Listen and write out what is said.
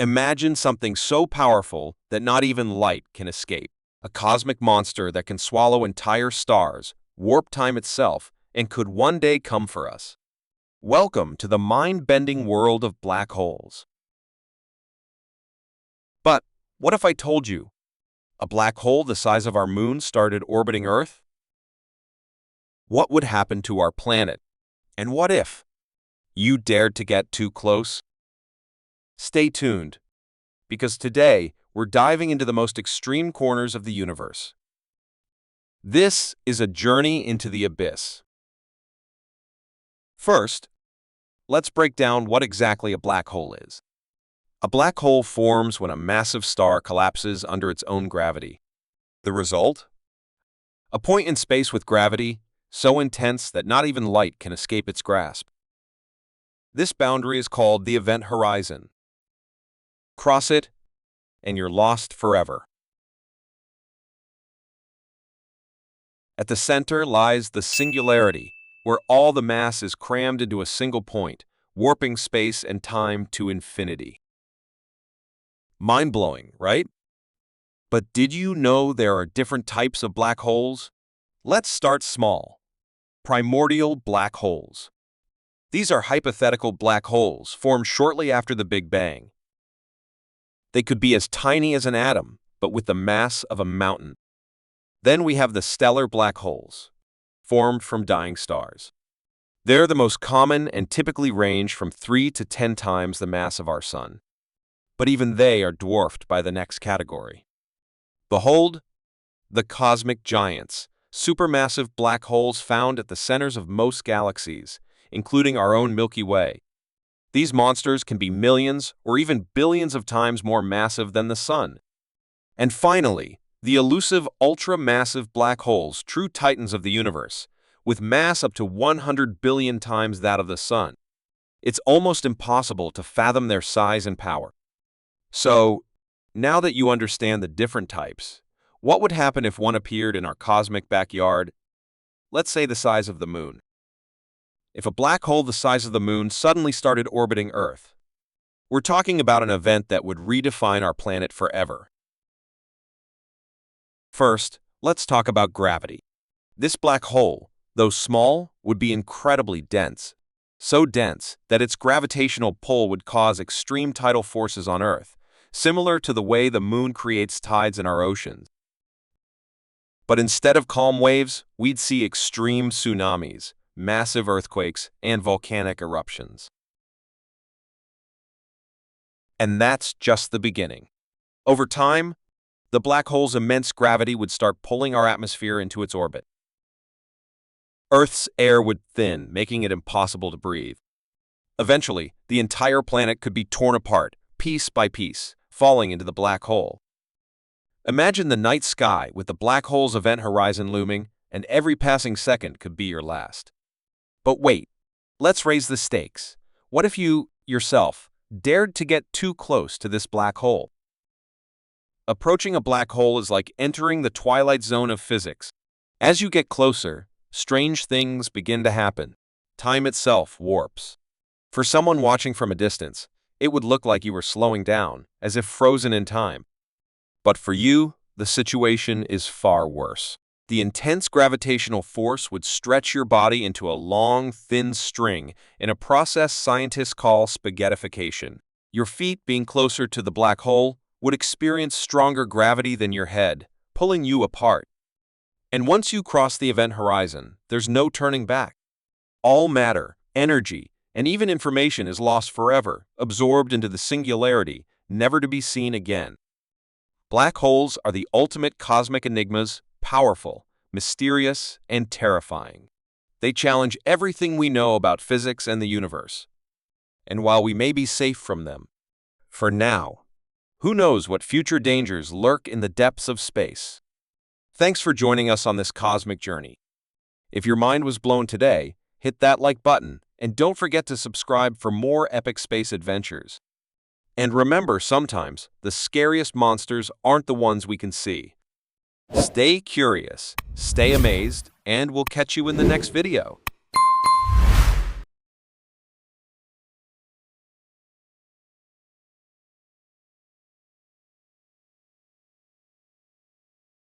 Imagine something so powerful that not even light can escape. A cosmic monster that can swallow entire stars, warp time itself, and could one day come for us. Welcome to the mind-bending world of black holes. But what if I told you a black hole the size of our moon started orbiting Earth? What would happen to our planet? And what if you dared to get too close? Stay tuned, because today we're diving into the most extreme corners of the universe. This is a journey into the abyss. First, let's break down what exactly a black hole is. A black hole forms when a massive star collapses under its own gravity. The result? A point in space with gravity so intense that not even light can escape its grasp. This boundary is called the event horizon. Cross it, and you're lost forever. At the center lies the singularity, where all the mass is crammed into a single point, warping space and time to infinity. Mind-blowing, right? But did you know there are different types of black holes? Let's start small. Primordial black holes. These are hypothetical black holes formed shortly after the Big Bang. They could be as tiny as an atom, but with the mass of a mountain. Then we have the stellar black holes, formed from dying stars. They're the most common and typically range from 3 to 10 times the mass of our Sun. But even they are dwarfed by the next category. Behold, the cosmic giants, supermassive black holes found at the centers of most galaxies, including our own Milky Way. These monsters can be millions or even billions of times more massive than the Sun. And finally, the elusive ultra-massive black holes, true titans of the universe, with mass up to 100 billion times that of the Sun. It's almost impossible to fathom their size and power. So, now that you understand the different types, what would happen if one appeared in our cosmic backyard? Let's say the size of the Moon. If a black hole the size of the Moon suddenly started orbiting Earth, we're talking about an event that would redefine our planet forever. First, let's talk about gravity. This black hole, though small, would be incredibly dense. So dense that its gravitational pull would cause extreme tidal forces on Earth, similar to the way the Moon creates tides in our oceans. But instead of calm waves, we'd see extreme tsunamis, massive earthquakes, and volcanic eruptions. And that's just the beginning. Over time, the black hole's immense gravity would start pulling our atmosphere into its orbit. Earth's air would thin, making it impossible to breathe. Eventually, the entire planet could be torn apart, piece by piece, falling into the black hole. Imagine the night sky with the black hole's event horizon looming, and every passing second could be your last. But wait, let's raise the stakes. What if you, yourself, dared to get too close to this black hole? Approaching a black hole is like entering the twilight zone of physics. As you get closer, strange things begin to happen. Time itself warps. For someone watching from a distance, it would look like you were slowing down, as if frozen in time. But for you, the situation is far worse. The intense gravitational force would stretch your body into a long, thin string in a process scientists call spaghettification. Your feet, being closer to the black hole, would experience stronger gravity than your head, pulling you apart. And once you cross the event horizon, there's no turning back. All matter, energy, and even information is lost forever, absorbed into the singularity, never to be seen again. Black holes are the ultimate cosmic enigmas, powerful, mysterious, and terrifying. They challenge everything we know about physics and the universe. And while we may be safe from them, for now, who knows what future dangers lurk in the depths of space? Thanks for joining us on this cosmic journey. If your mind was blown today, hit that like button, and don't forget to subscribe for more epic space adventures. And remember, sometimes the scariest monsters aren't the ones we can see. Stay curious, stay amazed, and we'll catch you in the next video.